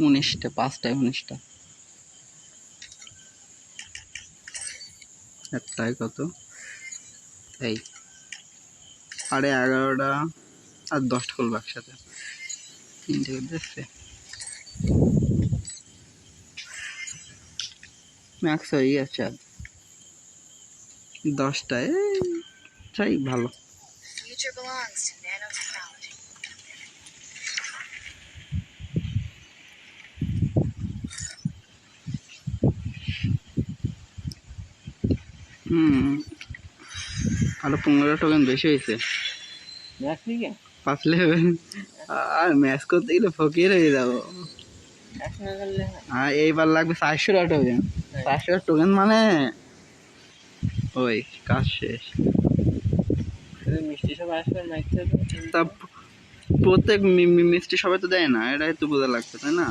উনিশটা, 5টায় 19টা। একটায় কত? এই 11:30টা আর 10টা খুলবো একসাথে। 3টে দেখছে ম্যাক্স হয়ে গেছে। আর 10টায় চাই ভালো। আরো 15 টোকেন বেশি হয়েছে। 5 লেভেল আর ম্যাচ করতে গেলে ফকির হয়ে যাবো। হ্যাঁ, এইবার লাগবে 400 টোকেন। 400 টোকেন মানে ওই কাজ শেষ। তা প্রত্যেক মিষ্টি সবাই তো দেয় না, এটাই তো বোঝা লাগবে, তাই না?